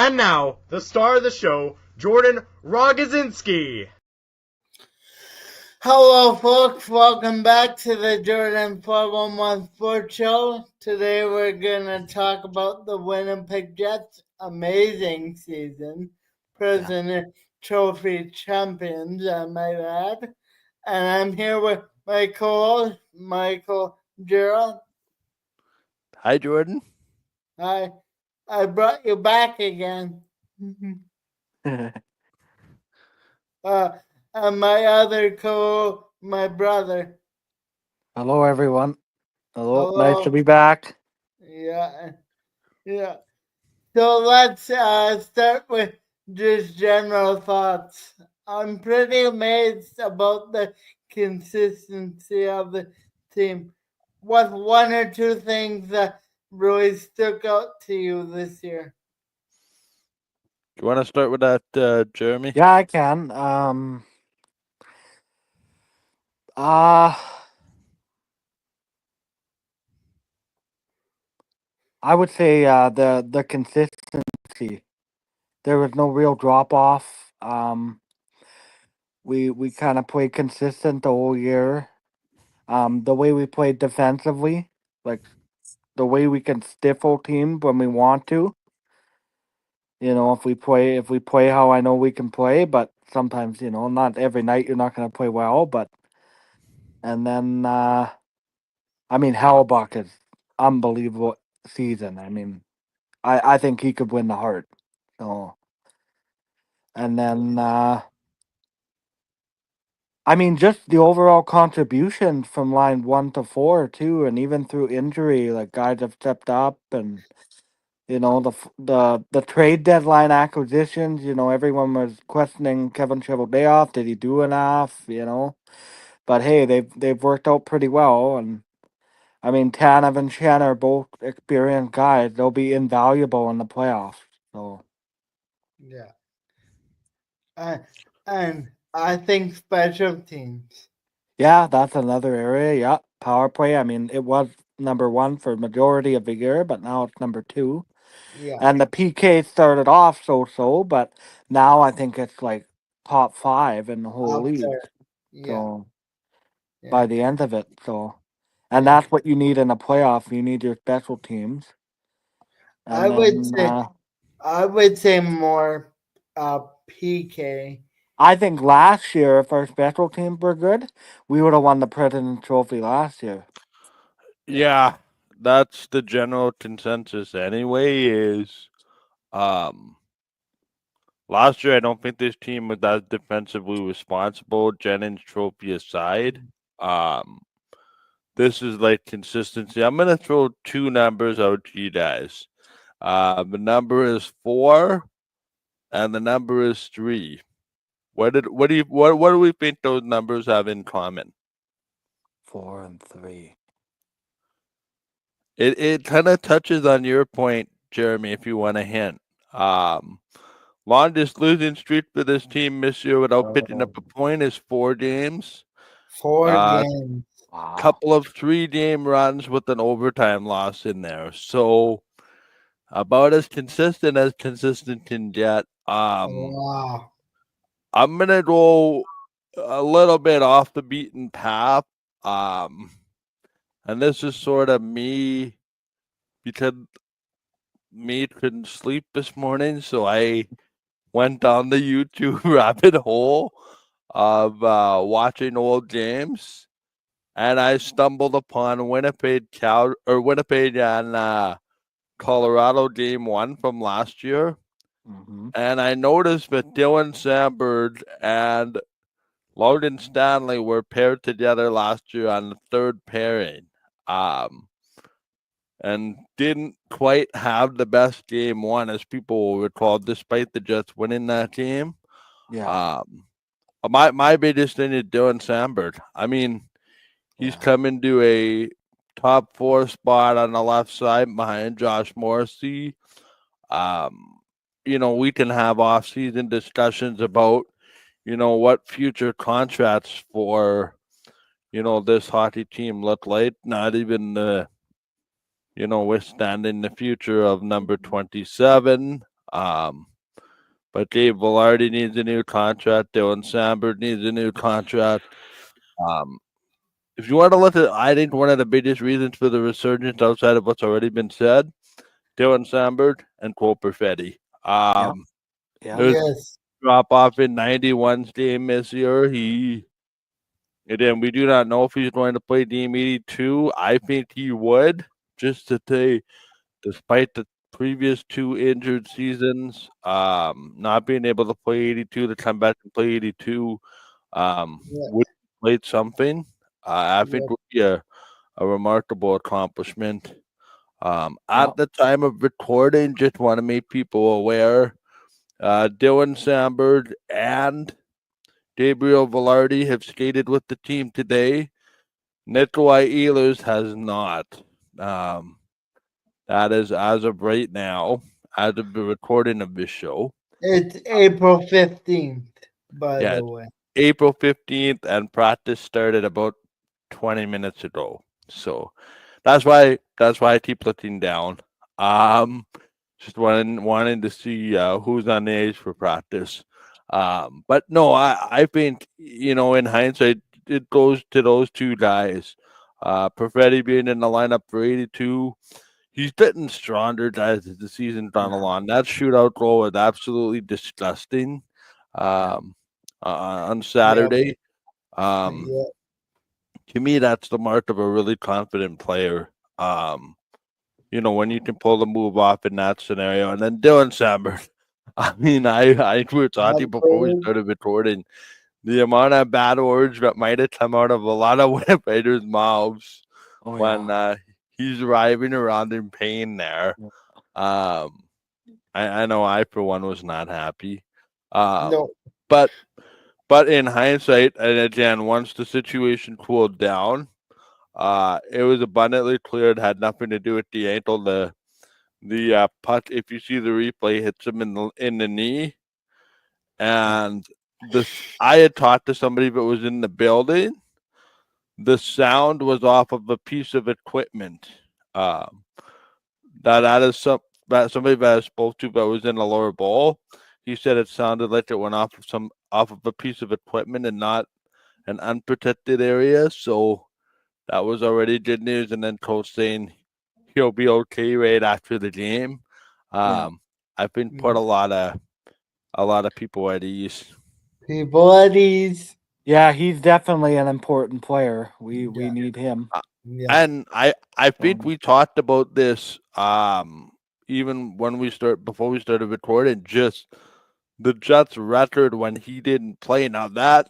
And now, the star of the show, Jordan Rogozinski. Hello, folks. Welcome back to the Jordan 411 Sports Show. Today we're going to talk about the Winnipeg Jets' amazing season. President Trophy champions, I might add. And I'm here with my co-host, Michael Gerald. Hi, Jordan. Hi. I brought you back again. And my other co-host, my brother. Hello, everyone. Hello. Hello. Nice to be back. Yeah. So let's start with just general thoughts. I'm pretty amazed about the consistency of the team. What one or two things that really stuck out to you this year? You want to start with that, Jeremy? Yeah, I can. I would say the consistency. There was no real drop off. We kind of played consistent the whole year. The way we played defensively, like the way we can stifle teams when we want to. You know, if we play how I know we can play, but sometimes, you know, not every night you're not going to play well. But and then I mean, Hellbuck is unbelievable season. I mean, I think he could win the Hart. So, and then I mean, just the overall contribution from line 1 to 4 too, and even through injury, like guys have stepped up, and you know the trade deadline acquisitions. You know, everyone was questioning Kevin Cheveldayoff. Did he do enough? You know, but hey, they've worked out pretty well, and I mean, Tanev and Shen are both experienced guys. They'll be invaluable in the playoffs. So, Yeah. And I think special teams. yeah, that's another area. Yeah, power play. I mean, it was number 1 for majority of the year, but now it's number 2. Yeah. And the PK started off so, but now I think it's like top 5 in the whole Up league. there. Yeah. So Yeah. by the end of it, so and Yeah. that's what you need in a playoff. You need your special teams. And I would say more PK. I think last year, if our special teams were good, we would have won the President's Trophy last year. Yeah, that's the general consensus anyway, is last year I don't think this team was that defensively responsible, Jennings Trophy aside. This is like consistency. I'm going to throw 2 numbers out to you guys. The number is 4 and the number is 3. What do we think those numbers have in common? 4 and 3. It kind of touches on your point, Jeremy, if you want a hint. Longest losing streak for this team this year without picking up a point is 4 games. 4 games. Wow. Couple of 3-game runs with an overtime loss in there. So about as consistent can get. Wow. I'm gonna go a little bit off the beaten path. And this is sort of me, because me couldn't sleep this morning, so I went down the YouTube rabbit hole of watching old games, and I stumbled upon Winnipeg and Colorado game 1 from last year. Mm-hmm. And I noticed that Dylan Sandberg and Logan Stanley were paired together last year on the 3rd pairing. And didn't quite have the best game 1, as people will recall, despite the Jets winning that game. Yeah. My biggest thing is Dylan Sandberg. I mean, he's come into a top 4 spot on the left side behind Josh Morrissey. You know, we can have off-season discussions about, you know, what future contracts for, you know, this hockey team look like. Not even, you know, withstanding the future of number 27. But Dave Velarde needs a new contract. Dylan Sambert needs a new contract. If you want to look at, I think one of the biggest reasons for the resurgence outside of what's already been said, Dylan Sambert and Cole Perfetti. Yeah. There's Yes. drop off in 91's game this year. Again, we do not know if he's going to play game 82. I think he would, just to say, despite the previous 2 injured seasons, not being able to play 82 to come back and play 82, Yeah. would played something. I think Yep. would be a remarkable accomplishment. At Yep. the time of recording, just want to make people aware, Dylan Sambert and Gabriel Velarde have skated with the team today. Nikolai Ehlers has not. That is as of right now, as of the recording of this show. It's April 15th, by Yeah, the way. April 15th, and practice started about 20 minutes ago. So that's why I keep looking down. Just wanting to see who's on the ice for practice. But no, I think, in hindsight, it goes to those 2 guys. Perfetti being in the lineup for 82. He's getting stronger as the season's gone along. That shootout goal was absolutely disgusting on Saturday. Yeah. To me, that's the mark of a really confident player. When you can pull the move off in that scenario. And then Dylan Sambert. I mean, I were talking before we started recording, the amount of bad words that might have come out of a lot of Winnipeggers' mouths when he's driving around in pain there. I know I, for one, was not happy. No. But in hindsight, and again, once the situation cooled down, it was abundantly clear it had nothing to do with the ankle. The puck, if you see the replay, hits him in the knee. And I had talked to somebody that was in the building. The sound was off of a piece of equipment. That is somebody that I spoke to that was in the lower bowl. He said it sounded like it went off of a piece of equipment and not an unprotected area. So that was already good news. And then coach saying he'll be okay right after the game. I've been put a lot of people at ease. People at ease. Yeah, he's definitely an important player. We need him. Yeah. And I think we talked about this even before we started recording, just the Jets record when he didn't play. Now that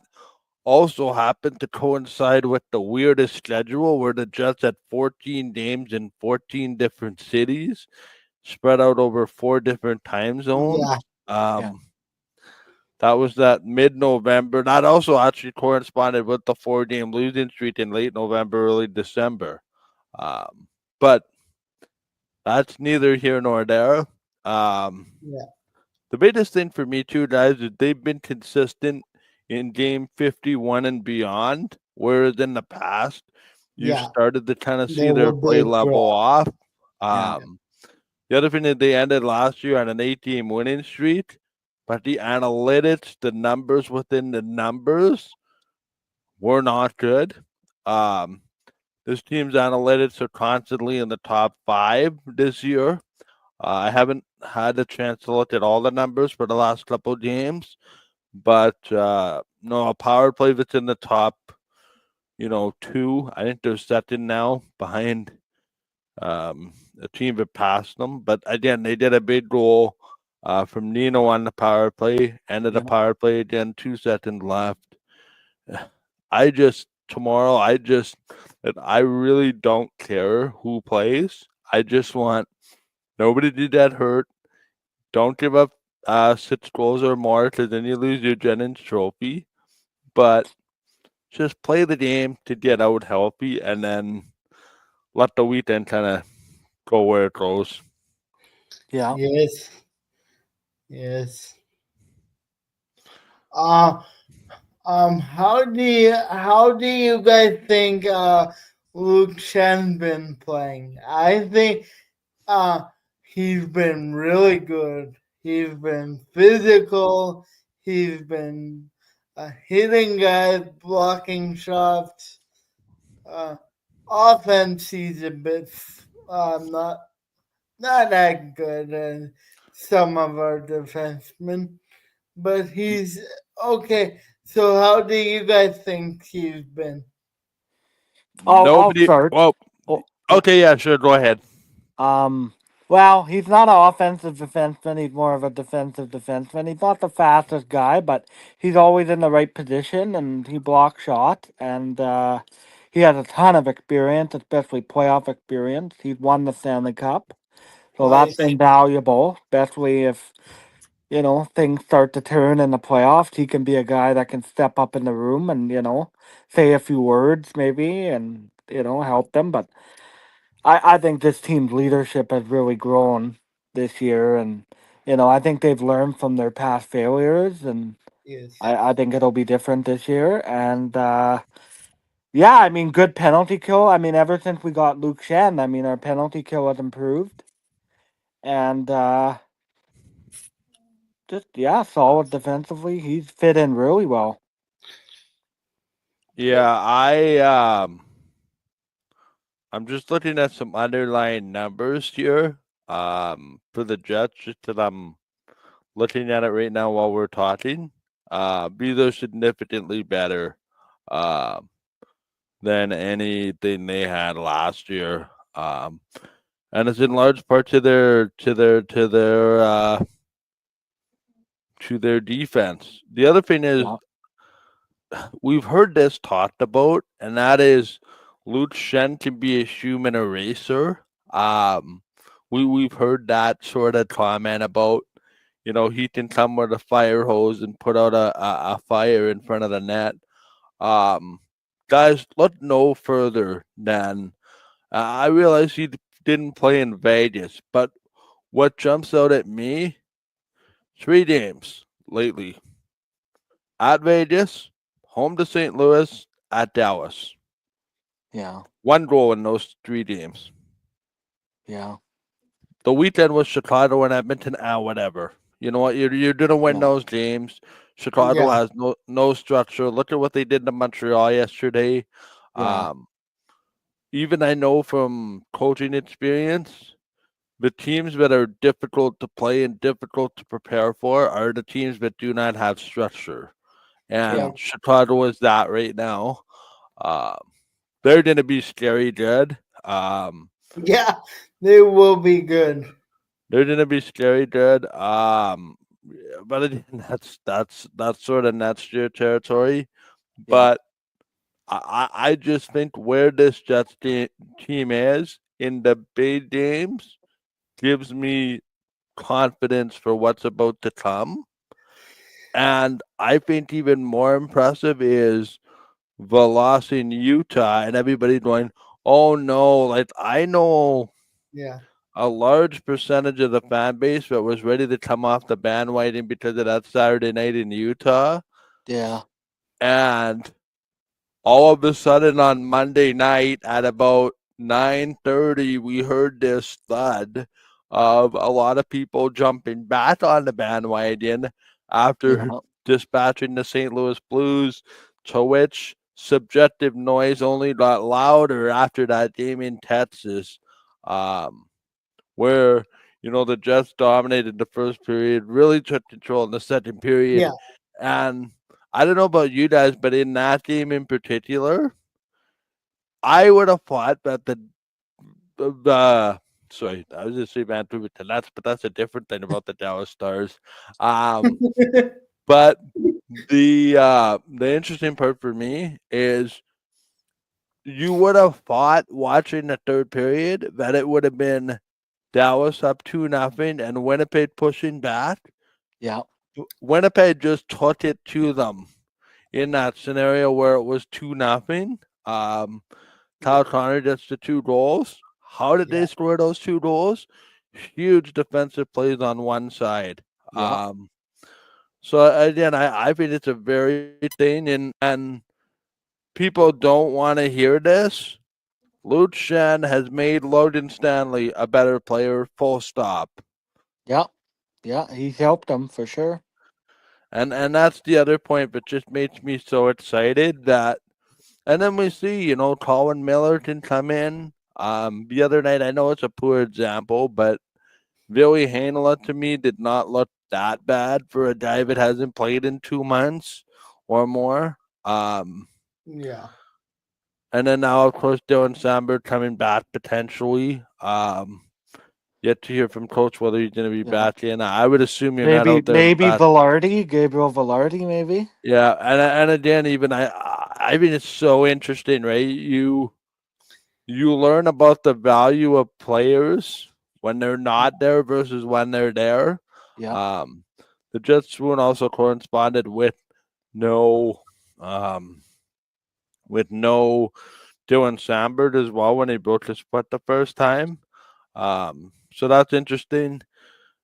also happened to coincide with the weirdest schedule where the Jets had 14 games in 14 different cities spread out over 4 different time zones. That was that mid-November. That also actually corresponded with the 4-game losing streak in late November, early December. But that's neither here nor there. The biggest thing for me too, guys, is they've been consistent in game 51 and beyond, whereas in the past, you started to kind of see their play level off. The other thing is they ended last year on an 8-game winning streak, but the analytics, the numbers within the numbers were not good. This team's analytics are constantly in the top 5 this year. I haven't had a chance to look at all the numbers for the last couple of games, but a power play that's in the top, 2. I think they're second now behind a team that passed them. But again, they did a big goal from Nino on the power play, ended the power play again, 2 seconds left. I really don't care who plays. I just want nobody to get hurt. Don't give up 6 goals or more, because then you lose your Jennings trophy. But just play the game to get out healthy, and then let the weekend kind of go where it goes. Yeah. Yes. How do you guys think Luke Shen's been playing? I think he's been really good. He's been physical. He's been hitting guys, blocking shots. Offense, he's a bit not that good as some of our defensemen, but he's okay. So, how do you guys think he's been? I'll Nobody. start. Well, Oh, oh, okay, yeah, sure. Go ahead. well, he's not an offensive defenseman. He's more of a defensive defenseman. He's not the fastest guy, but he's always in the right position and he blocks shots. And he has a ton of experience, especially playoff experience. He's won the Stanley Cup. So that's Twice. invaluable, especially if, things start to turn in the playoffs. He can be a guy that can step up in the room and, say a few words maybe and, help them. But I think this team's leadership has really grown this year. And, I think they've learned from their past failures. And Yes. I think it'll be different this year. And, yeah, I mean, good penalty kill. I mean, ever since we got Luke Shen, I mean, our penalty kill has improved. And, just yeah, solid defensively. He's fit in really well. Yeah, I'm just looking at some underlying numbers here. For the Jets, just that I'm looking at it right now while we're talking. These are significantly better than anything they had last year. And it's in large part to their defense. The other thing is Yeah, we've heard this talked about, and that is Luke Shen can be a human eraser. We've heard that sort of comment about, he can come with a fire hose and put out a fire in front of the net. Guys, look no further than I realize he didn't play in Vegas, but what jumps out at me, 3 games lately. At Vegas, home to St. Louis, at Dallas. yeah, 1 goal in those 3 games. yeah, The weekend was Chicago and Edmonton. Whatever. You know what? You're gonna win yeah, those games. Chicago Yeah. has no structure. Look at what they did to Montreal yesterday. yeah, Um, Even I know from coaching experience, the teams that are difficult to play and difficult to prepare for are the teams that do not have structure. yeah, And Chicago is that right now. Um, they're going to be scary good. Yeah, they will be good. They're going to be scary good. But again, that's sort of next year territory. yeah, But I just think where this Jets team is in the big games gives me confidence for what's about to come. And I think even more impressive is the loss in Utah and everybody going, oh no, like I know Yeah. a large percentage of the fan base that was ready to come off the bandwagon because of that Saturday night in Utah. yeah, And all of a sudden on Monday night at about 9:30, we heard this thud of a lot of people jumping back on the bandwagon after yeah, dispatching the St. Louis Blues, to which subjective noise only got louder after that game in Texas, where the Jets dominated the first period, really took control in the second period, Yeah. and I don't know about you guys, but in that game in particular, I would have thought that the sorry, I was just saying Vancouver Canucks, but that's a different thing about the Dallas Stars. But the interesting part for me is you would have thought watching the third period that it would have been Dallas up 2-0 and Winnipeg pushing back. yeah, Winnipeg just took it to them in that scenario where it was 2-0. Kyle Connor gets the 2 goals. How did they score those 2 goals? Huge defensive plays on one side. yeah, So again, I think it's a very thing, and people don't want to hear this. Luke Shen has made Logan Stanley a better player. Full stop. yeah, Yeah, he's helped them for sure. And that's the other point, but just makes me so excited that. And then we see, Colin Miller can come in. The other night, I know it's a poor example, but Billy Hanela to me did not look that bad for a guy that hasn't played in 2 months or more. Yeah. And then now, of course, Dylan Sandberg coming back potentially. Yet to hear from Coach whether he's going to be Yeah. back in. I would assume you're not Maybe out there. Gabriel Velarde, maybe. Yeah, and again, even I mean, it's so interesting, right? You learn about the value of players when they're not there versus when they're there. Yeah. The Jets swoon also corresponded no, um, with no Dylan Sandberg as well when he broke his foot the first time. So that's interesting.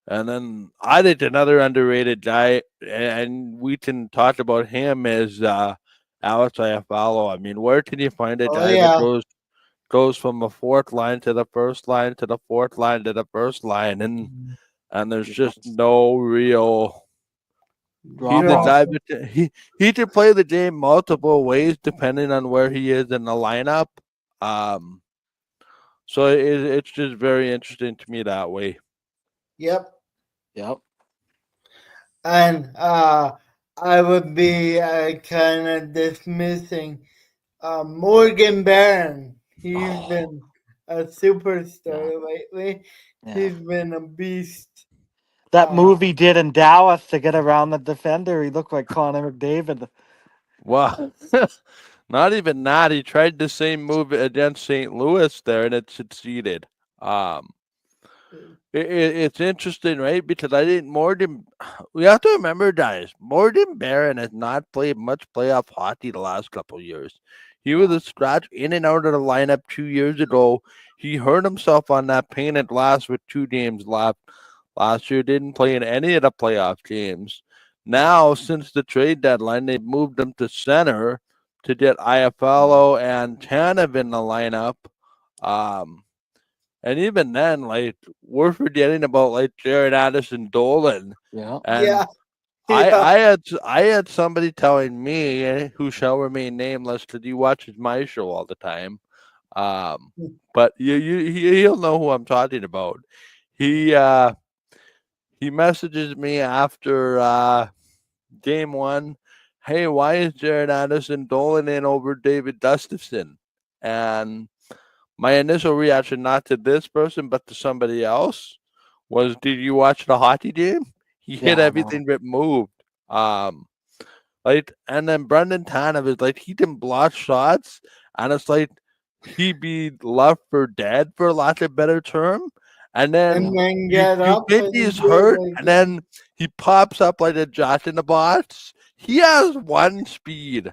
And then I think another underrated guy, and we can talk about him, is Alex Iafallo. I mean, where can you find a Oh guy that yeah. goes from the fourth line to the first line to the fourth line to the first line, and there's just no real. He's a Drop off. guy, but he can play the game multiple ways depending on where he is in the lineup. So it's just very interesting to me that way. Yep. Yep. And I would be kind of dismissing Morgan Barron. He's been a superstar lately. Yeah. He's been a beast. That move he did in Dallas to get around the defender, he looked like Connor McDavid. Wow. Not even that. He tried the same move against St. Louis there, and it succeeded. It's interesting, right? Because I think we have to remember, guys, Morgan Barron has not played much playoff hockey the last couple of years. He was a scratch in and out of the lineup 2 years ago. He hurt himself on that painted glass with 2 games left. Last year, didn't play in any of the playoff games. Now, since the trade deadline, they've moved him to center to get Iafallo and Tanev in the lineup. And even then, like, we're forgetting about like Jared Addison Dolan. Yeah. And Yeah. I had somebody telling me, who shall remain nameless, because he watches my show all the time. But he'll know who I'm talking about. He messages me after game 1. Hey, why is Jared Addison Dolan in over David Gustafson? And my initial reaction, not to this person, but to somebody else, was, did you watch the hockey game? He hit everything that moved. And then Brendan Tanev is like, he can block shots, and it's like he'd be left for dead, for lack of a better term. And then get you up think and he's do hurt, it and then he pops up like a jack in the box. He has one speed,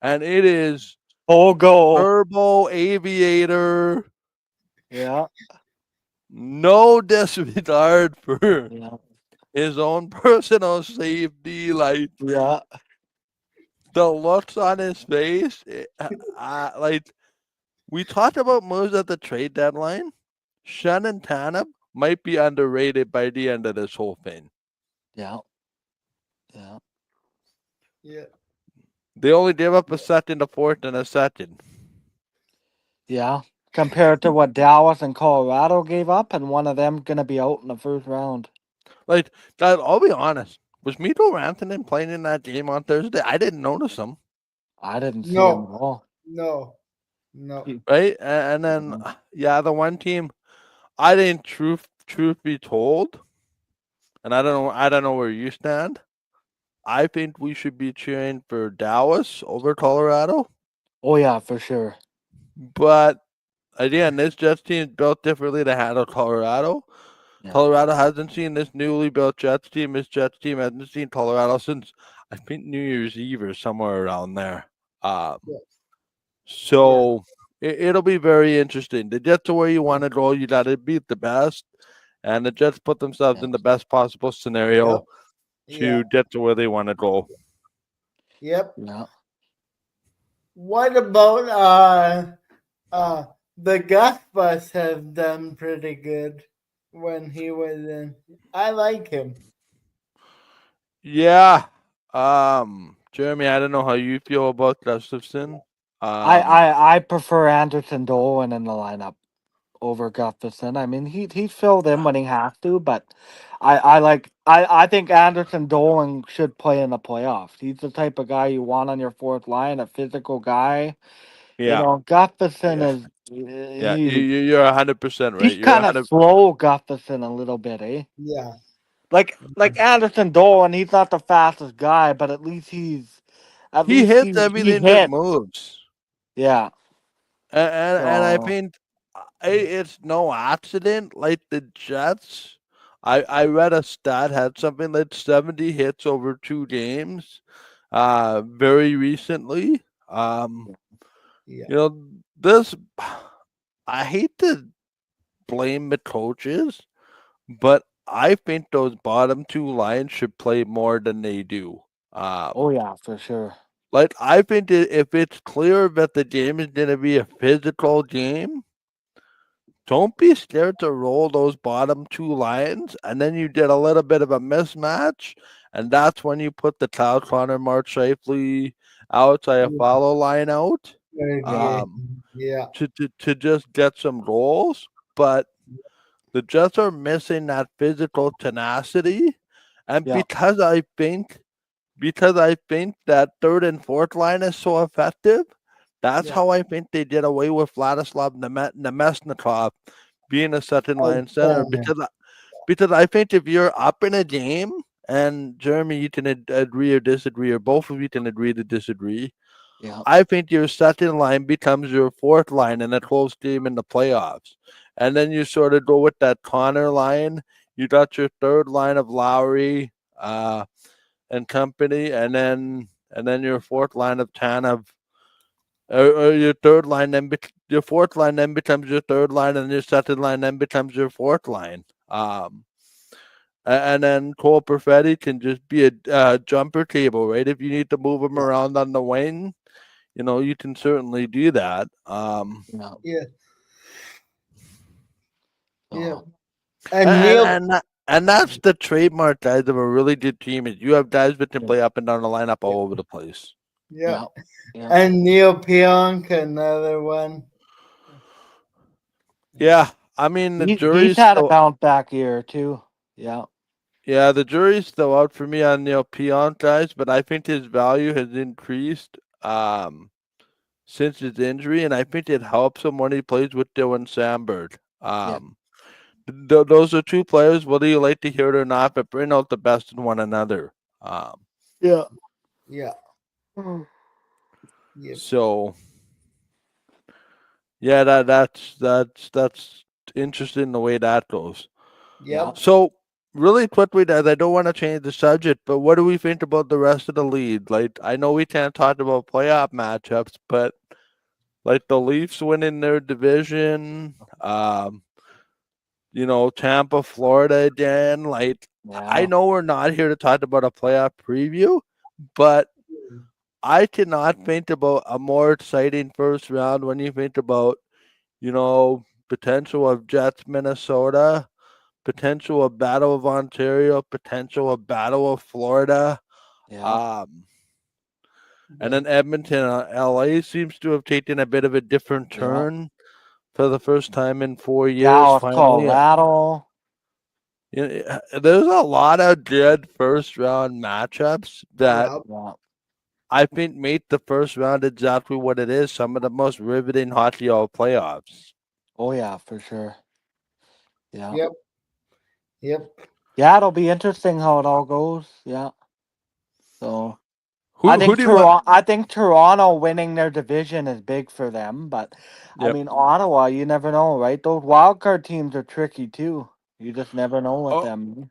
and it is go. turbo aviator. Yeah. No disregard for Yeah. his own personal safety. Like, Yeah. the looks on his face, like, we talked about moves at the trade deadline. Shannon Tanev might be underrated by the end of this whole thing. Yeah. Yeah. Yeah. They only gave up a second, a fourth, and a second. Yeah. Compared to what Dallas and Colorado gave up, and one of them gonna be out in the first round. Like, guys, I'll be honest. Was Mito Rantanen playing in that game on Thursday? I didn't notice him. I didn't see him at all. No. Right? And then, the one team, I think, truth be told, and I don't know where you stand. I think we should be cheering for Dallas over Colorado. Oh yeah, for sure. But again, this Jets team is built differently to handle Colorado. Yeah. Colorado hasn't seen this newly built Jets team. This Jets team hasn't seen Colorado since, I think, New Year's Eve or somewhere around there. So it'll be very interesting. The Jets are where you want to go. You got to beat the best. And the Jets put themselves in the best possible scenario to get to where they want to go. Yep. Yeah. What about the Gus Bus has done pretty good when he was in. I like him. Yeah. Jeremy, I don't know how you feel about Gustafson. I prefer Anderson Dolan in the lineup over Gustafson. I mean, he's filled in when he has to, but I think Anderson Dolan should play in the playoffs. He's the type of guy you want on your fourth line, a physical guy. You Yeah. know, Gustafson Yeah. is Yeah. You're 100% right. he's You're kind of 100. slow, Gustafson, a little bit, eh? Yeah. Like Anderson Dolan, he's not the fastest guy, but at He least hits he everything that hit. moves. Yeah. And I So think it's no accident. Like the Jets, I read a stat had something like 70 hits over 2 games, very recently. Yeah. You know this. I hate to blame the coaches, but I think those bottom two lines should play more than they do. oh Um, yeah, for sure. like I think that if it's clear that the game is going to be a physical game, don't be scared to roll those bottom two lines, and then you get a little bit of a mismatch, and that's when you put the Kyle Connor, Mark Scheifele outside Yeah. follow line out, Yeah. Okay. um, Yeah. to just get some goals. But the Jets are missing that physical tenacity, and Yeah. because I think that third and fourth line is so effective. That's Yeah. how I think they did away with Vladislav Nemesnikov being a second line center Okay. because I think if you're up in a game, and Jeremy, you can agree or disagree, or both of you can agree to disagree. Yeah. I think your second line becomes your fourth line in a close game in the playoffs. And then you sort of go with that Connor line. You got your third line of Lowry and company, and then your fourth line of Tanev, or your third line your fourth line then becomes your third line, and your second line then becomes your fourth line. And then Cole Perfetti can just be a jumper cable, right? If you need to move him Yeah. around on the wing, you can certainly do that. Yeah. Yeah. Yeah. So And And Neil. and that, and that's the trademark, guys, of a really good team is you have guys that can yeah. play up and down the lineup Yeah. all over the place. Yeah. Yeah. Yeah. And Neil Pionk, another one. Yeah, I mean the He's jury's had a still bounce back year too. Yeah. yeah, the jury's still out for me on Neil Pionk, guys, but I think his value has increased since his injury, and I think it helps him when he plays with Dylan Sandberg. Yeah. Those are two players, whether you like to hear it or not, but bring out the best in one another. Um, Yeah. Yeah. Yep. so yeah, that's interesting the way that goes. Yeah. Yep. So really quickly, guys, I don't want to change the subject, but what do we think about the rest of the league? Like, I know we can't talk about playoff matchups, but like the Leafs winning their division, Tampa, Florida again. Like, I Yeah. know we're not here to talk about a playoff preview, but I cannot think about a more exciting first round when you think about, potential of Jets, Minnesota, potential of Battle of Ontario, potential of Battle of Florida. Yeah. Um, and Yeah. then Edmonton, LA seems to have taken a bit of a different Yeah. turn for the first time in 4 years, Dallas, finally. Colorado. There's a lot of good first round matchups that Yep. Yeah. I think make the first round exactly what it is. Some of the most riveting hockey all playoffs. Oh yeah, for sure. Yeah. Yep. Yep. Yeah, it'll be interesting how it all goes. Yeah. So Who do you want? I think Toronto winning their division is big for them, but I Yep. mean Ottawa, you never know, right? Those wild card teams are tricky too. You just never know with Oh, them.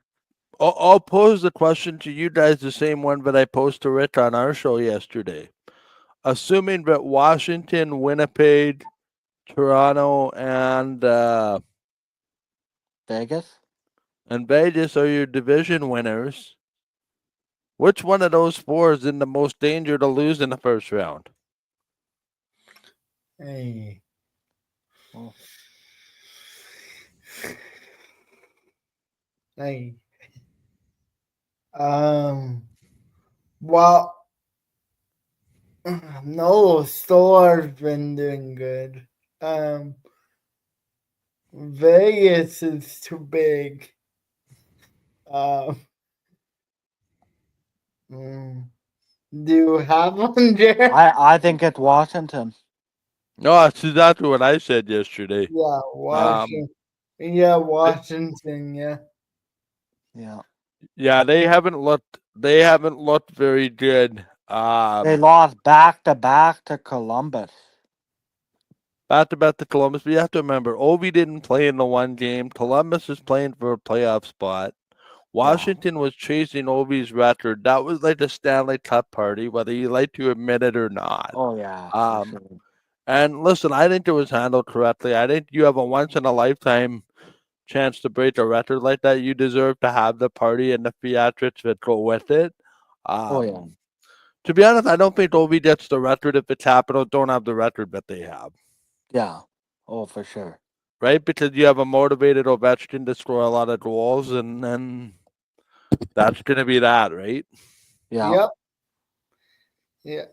I'll pose the question to you guys, the same one that I posed to Rick on our show yesterday. Assuming that Washington, Winnipeg, Toronto, Vegas? and Vegas are your division winners, which one of those four is in the most danger to lose in the first round? Hey. Oh, Hey. Well, no, Thor's been doing good. Vegas is too big. Um, mm, do you have one, Jared? I think it's Washington. No, that's exactly what I said yesterday. Yeah, Um, Washington. Yeah, Washington. Yeah. Yeah. yeah, they haven't looked. They haven't looked very good. They lost back to back to Columbus. Back to back to Columbus, but you have to remember, Ovi didn't play in the one game. Columbus is playing for a playoff spot. Washington was chasing Ovi's record. That was like the Stanley Cup party, whether you like to admit it or not. Oh yeah, for Um, sure. and listen, I think it was handled correctly. I think you have a once in a lifetime chance to break a record like that. You deserve to have the party and the theatrics that go with it. Oh yeah. To be honest, I don't think Ovi gets the record if the Capitals don't have the record that they have. Yeah. Oh, for sure. Right? Because you have a motivated Ovechkin to score a lot of goals, and then that's going to be that, right? Yeah. Yep. Yeah.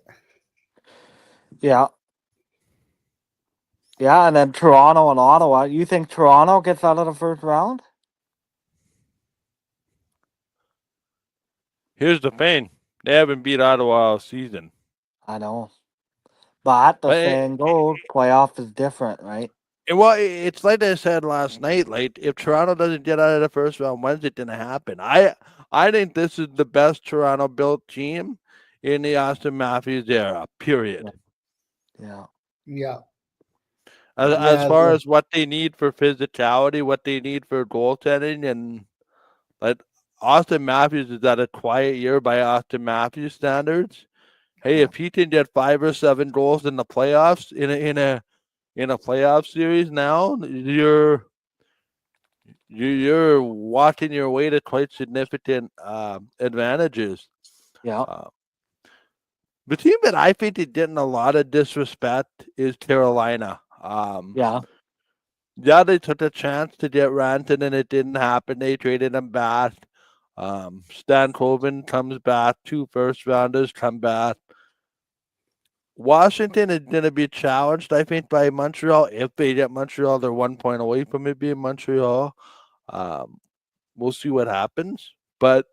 Yeah. Yeah, and then Toronto and Ottawa. You think Toronto gets out of the first round? Here's the thing: they haven't beat Ottawa all season. I know. But the But saying goes, playoff is different, right? it's like I said last night. Like if Toronto doesn't get out of the first round, when's it going to happen? I think this is the best Toronto built team in the Austin Matthews era. Period. Yeah. Yeah. As far as what they need for physicality, what they need for goaltending, and like Austin Matthews is at a quiet year by Austin Matthews standards. Hey, if he can get 5 or 7 goals in the playoffs in a playoff series now, you're walking your way to quite significant advantages. Yeah. The team that I think is getting a lot of disrespect is Carolina. Yeah. Yeah, they took a chance to get Ranton and it didn't happen. They traded him back. Stan Coven comes back. 2 first rounders come back. Washington is going to be challenged, I think, by Montreal. If they get Montreal, they're 1 point away from it being Montreal. We'll see what happens. But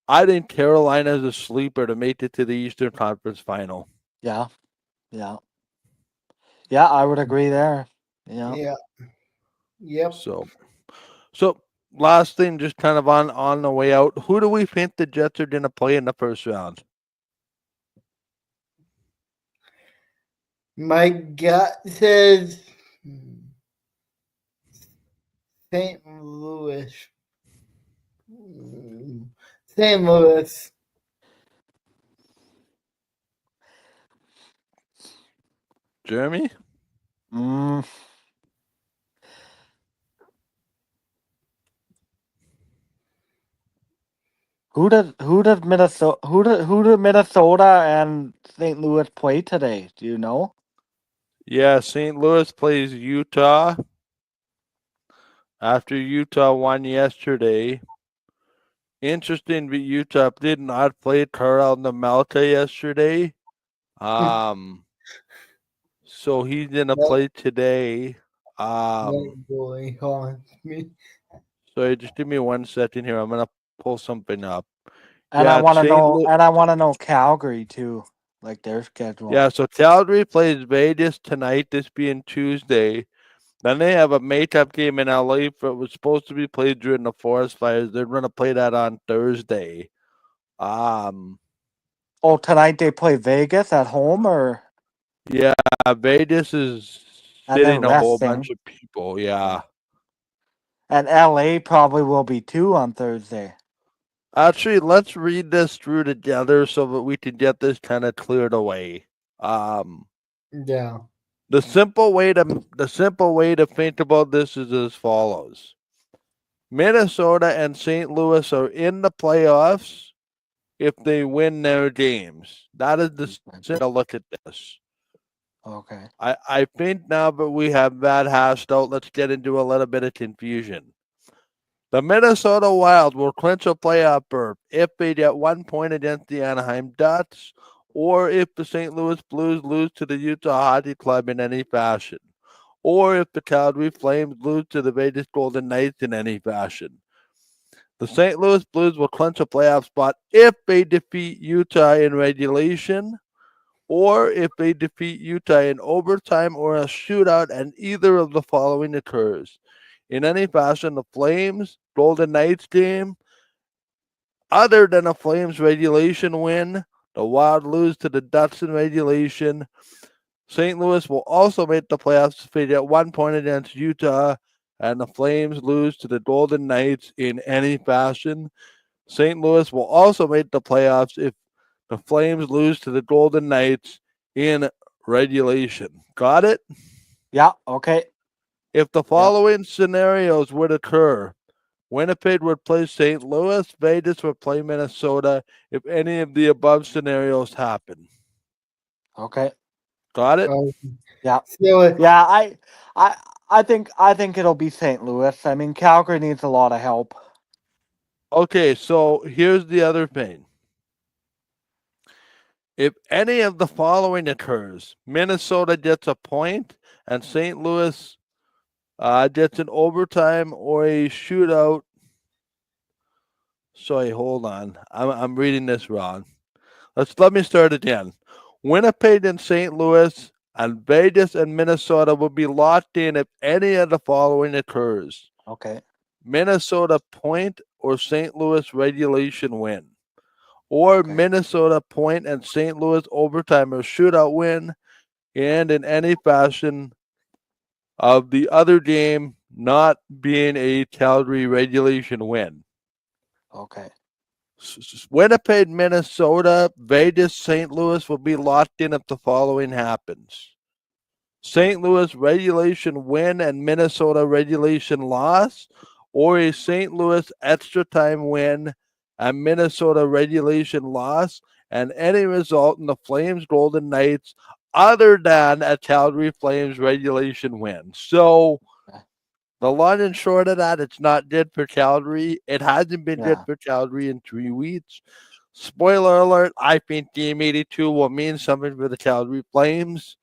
I think Carolina is a sleeper to make it to the Eastern Conference Final. Yeah. Yeah. Yeah, I would agree there. Yeah. Yeah. Yep. So last thing, just kind of on the way out, who do we think the Jets are going to play in the first round? My gut says St. Louis. St. Louis. Jeremy? Mm. Who did Minnesota and St. Louis play today? Do you know? Yeah, St. Louis plays Utah after Utah won yesterday. Interesting, but Utah did not play Karel Namelta yesterday. So he's gonna play today. That boy haunts me. So just give me 1 second here. I'm gonna pull something up. And Yeah, I want to St. know. Louis. And I want to know Calgary too, like their schedule. Yeah, so Calgary plays Vegas tonight, this being Tuesday. Then they have a makeup game in LA for it was supposed to be played during the forest fires. They're gonna play that on Thursday. Oh, tonight they play Vegas at home, or Yeah, Vegas is and they're sitting a whole resting. bunch of people. Yeah. And LA probably will be too on Thursday. Actually, let's read this through together so that we can get this kind of cleared away. Yeah. The simple way to think about this is as follows. Minnesota and St. Louis are in the playoffs if they win their games. That is the simple look at this. Okay. I think now that we have that hashed out, let's get into a little bit of confusion. The Minnesota Wild will clinch a playoff berth if they get 1 point against the Anaheim Ducks, or if the St. Louis Blues lose to the Utah Hockey Club in any fashion, or if the Calgary Flames lose to the Vegas Golden Knights in any fashion. The St. Louis Blues will clinch a playoff spot if they defeat Utah in regulation, or if they defeat Utah in overtime or a shootout and either of the following occurs. In any fashion, the Flames Golden Knights game, other than a Flames regulation win, the Wild lose to the Ducks in regulation. St. Louis will also make the playoffs if they get 1 point against Utah, and the Flames lose to the Golden Knights in any fashion. St. Louis will also make the playoffs if the Flames lose to the Golden Knights in regulation. Got it? Yeah. Okay. If the following scenarios would occur, Winnipeg would play St. Louis, Vegas would play Minnesota if any of the above scenarios happen. Okay. Got it? Yeah. So Yeah. I think it'll be St. Louis. I mean, Calgary needs a lot of help. Okay, so here's the other thing. If any of the following occurs, Minnesota gets a point and St. Louis gets an overtime or a shootout. Sorry, hold on. I'm reading this wrong. Let me start again. Winnipeg and St. Louis and Vegas and Minnesota will be locked in if any of the following occurs. Okay. Minnesota point or St. Louis regulation win. Or Okay. Minnesota point and St. Louis overtime or shootout win, and in any fashion of the other game not being a Calgary regulation win. Okay. Winnipeg, Minnesota, Vegas, St. Louis will be locked in if the following happens. St. Louis regulation win and Minnesota regulation loss, or a St. Louis extra time win and Minnesota regulation loss, and any result in the Flames Golden Knights other than a Calgary Flames regulation win. So the long and short of that, it's not good for Calgary. It hasn't been good for Calgary in 3 weeks. Spoiler alert, I think Game 82 will mean something for the Calgary Flames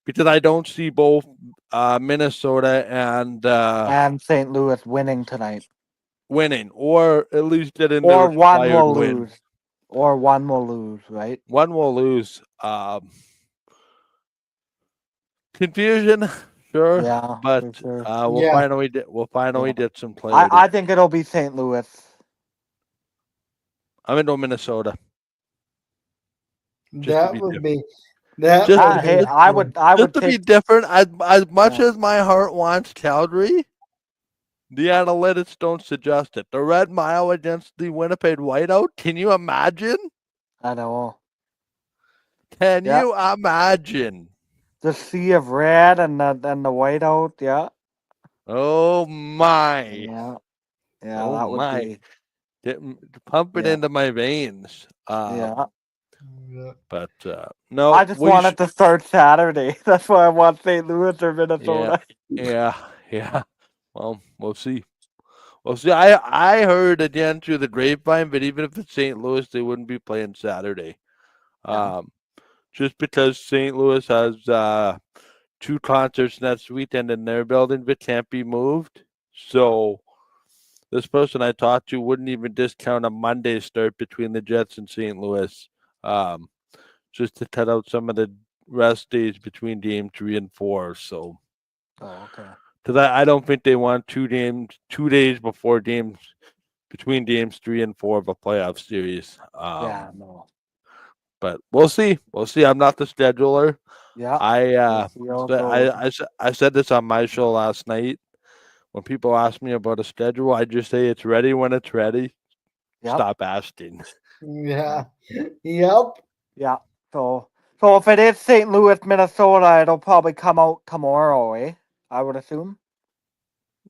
because I don't see both Minnesota and St. Louis winning tonight. winning, or at least getting Or the one required will win. lose. Or one will lose, right? One will lose. Confusion, sure, Yeah, but for sure. we'll Yeah. finally get some clarity. I think it'll be St. Louis. I'm into Minnesota. that would be that Just- would be Hey, I would Just to be pick. different, as much as my heart wants Calgary, the analytics don't suggest it. The Red Mile against the Winnipeg Whiteout. Can you imagine? I know. Can Yeah. you imagine? The sea of red and the whiteout. Yeah. Oh my! Yeah. Yeah. Oh that would my! be. Pump it Yeah. into my veins. Yeah. But no, I just want it to start Saturday. That's why I want St. Louis or Minnesota. Yeah. Well, we'll see. Well, see, I heard again through the grapevine, but even if it's St. Louis, they wouldn't be playing Saturday. Yeah. Just because St. Louis has 2 concerts next weekend in their building that can't be moved. So this person I talked to wouldn't even discount a Monday start between the Jets and St. Louis, just to cut out some of the rest days between game 3 and 4. So, okay. because I don't think they want 2 days before games between games 3 and 4 of a playoff series. Yeah. No. But we'll see. We'll see. I'm not the scheduler. Yeah. I said this on my show last night. When people ask me about a schedule, I just say it's ready when it's ready. Yep. Stop asking. Yeah. Yep. Yeah. So if it is St. Louis, Minnesota, it'll probably come out tomorrow, eh? I would assume.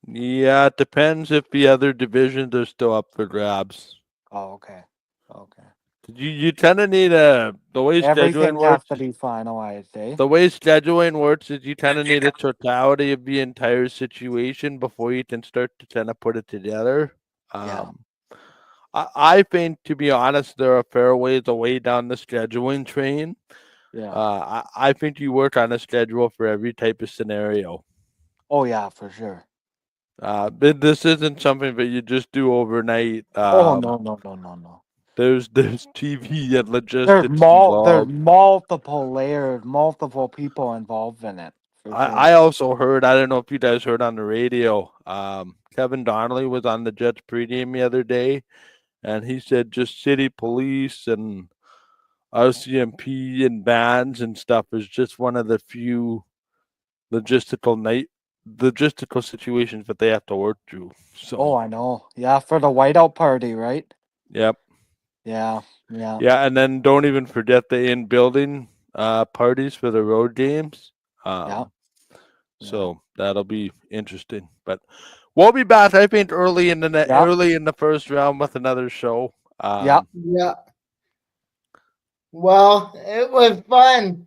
Yeah, it depends if the other divisions are still up for grabs. Oh, okay. Okay. You tend to need the way scheduling Everything has works. to be finalized, eh? The way scheduling works is you tend to need a totality of the entire situation before you can start to kind of put it together. Yeah. I think, to be honest, there are fair ways away down the scheduling train. Yeah. I think you work on a schedule for every type of scenario. Oh yeah, for sure. But this isn't something that you just do overnight. Oh no. There's TV and There's logistics there's involved. multiple layers, multiple people involved in it. For sure. I also heard, I don't know if you guys heard on the radio, Kevin Donnelly was on the Jets pregame the other day, and he said just city police and RCMP and bands and stuff is just one of the few logistical situations that they have to work through. So Oh, I know. Yeah, for the whiteout party, right? yep. Yeah. Yeah, and then don't even forget the in building parties for the road games. Yeah. So that'll be interesting. But we'll be back, I think, early in the first round with another show. Yeah. Yeah. Well, it was fun.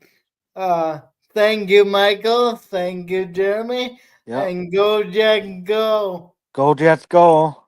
Thank you, Michael. Thank you, Jeremy. Yeah. And go, Jack, go. Go Jets, go.